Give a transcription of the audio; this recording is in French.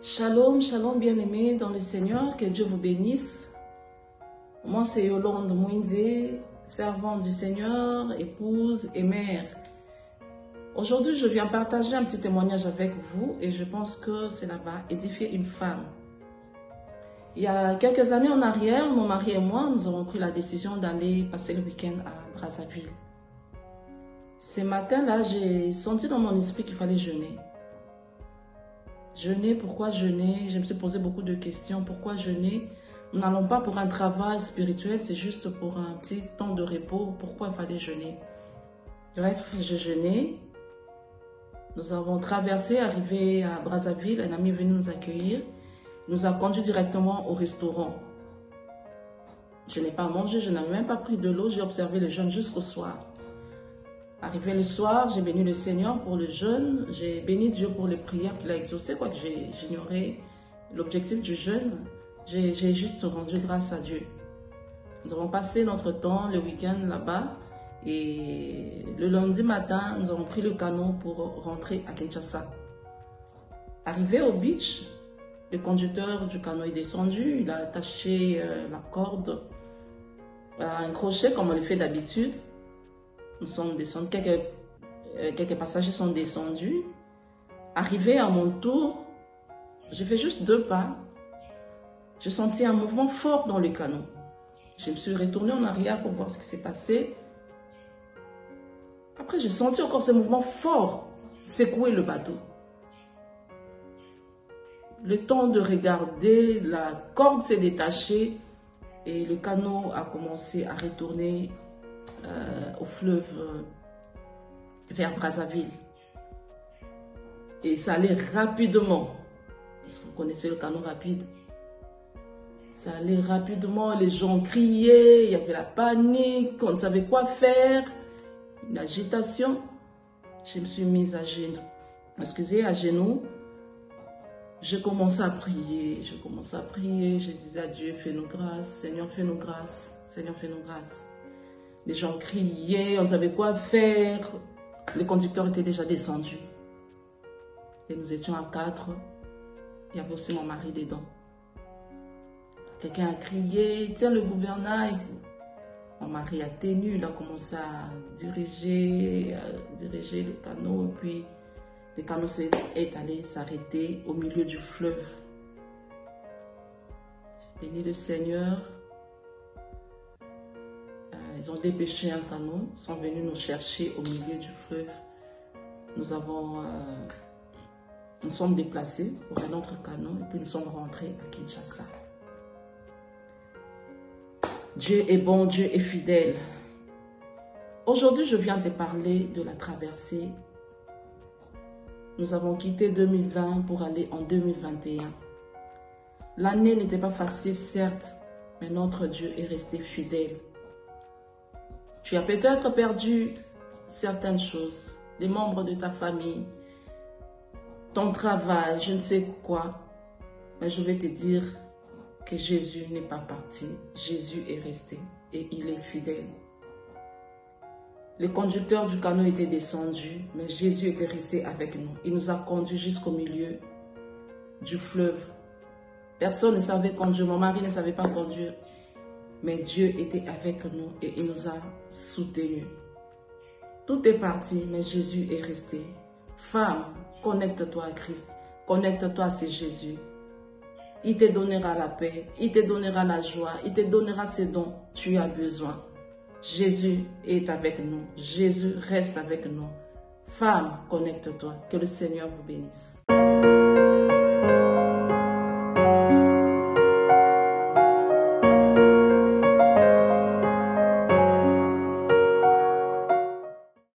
Shalom, shalom bien-aimés dans le Seigneur, que Dieu vous bénisse. Moi c'est Yolande Mouindé, servante du Seigneur, épouse et mère. Aujourd'hui je viens partager un petit témoignage avec vous et je pense que cela va édifier une femme. Il y a quelques années en arrière, mon mari et moi, nous avons pris la décision d'aller passer le week-end à Brazzaville. Ce matin-là, j'ai senti dans mon esprit qu'il fallait jeûner. Jeûner, pourquoi jeûner? Je me suis posé beaucoup de questions. Pourquoi jeûner? Nous n'allons pas pour un travail spirituel, c'est juste pour un petit temps de repos. Pourquoi il fallait jeûner? Bref, j'ai jeûné. Nous avons traversé, arrivé à Brazzaville. Un ami est venu nous accueillir. Il nous a conduit directement au restaurant. Je n'ai pas mangé, je n'avais même pas pris de l'eau. J'ai observé le jeûne jusqu'au soir. Arrivé le soir, j'ai béni le Seigneur pour le jeûne, j'ai béni Dieu pour les prières qu'il a exaucées, quoique j'ignorais l'objectif du jeûne. J'ai juste rendu grâce à Dieu. Nous avons passé notre temps, le week-end là-bas, et le lundi matin, nous avons pris le canot pour rentrer à Kinshasa. Arrivé au beach, le conducteur du canot est descendu, il a attaché la corde à un crochet comme on le fait d'habitude. Nous sommes descendus, quelques passagers sont descendus. Arrivé à mon tour, j'ai fait juste 2 pas. J'ai senti un mouvement fort dans le canot. Je me suis retournée en arrière pour voir ce qui s'est passé. Après, j'ai senti encore ce mouvement fort secouer le bateau. Le temps de regarder, la corde s'est détachée et le canot a commencé à retourner au fleuve vers Brazzaville. Et ça allait rapidement. Parce que vous connaissez le canot rapide. Ça allait rapidement, les gens criaient, il y avait la panique, on ne savait quoi faire, une agitation. Je me suis mise à genoux. À genoux. J'ai commencé à prier, je disais à Dieu, fais-nous grâce, Seigneur, fais-nous grâce, Seigneur, fais-nous grâce. Les gens criaient, on ne savait quoi faire. Le conducteur était déjà descendu. Et nous étions à 4. Il y avait aussi mon mari dedans. Quelqu'un a crié, tiens le gouvernail. Mon mari a tenu, il a commencé à diriger le canot. Et puis le canot est allé s'arrêter au milieu du fleuve. J'ai béni le Seigneur. Ils ont dépêché un canot, sont venus nous chercher au milieu du fleuve. Nous sommes déplacés pour un autre canot et puis nous sommes rentrés à Kinshasa. Dieu est bon, Dieu est fidèle. Aujourd'hui, je viens te parler de la traversée. Nous avons quitté 2020 pour aller en 2021. L'année n'était pas facile, certes, mais notre Dieu est resté fidèle. Tu as peut-être perdu certaines choses, les membres de ta famille, ton travail, je ne sais quoi. Mais je vais te dire que Jésus n'est pas parti. Jésus est resté et il est fidèle. Le conducteur du canot était descendu, mais Jésus était resté avec nous. Il nous a conduits jusqu'au milieu du fleuve. Personne ne savait conduire, mon mari ne savait pas conduire. Mais Dieu était avec nous et il nous a soutenus. Tout est parti, mais Jésus est resté. Femme, connecte-toi à Christ. Connecte-toi à ce Jésus. Il te donnera la paix, il te donnera la joie, il te donnera ce dont tu as besoin. Jésus est avec nous. Jésus reste avec nous. Femme, connecte-toi. Que le Seigneur vous bénisse.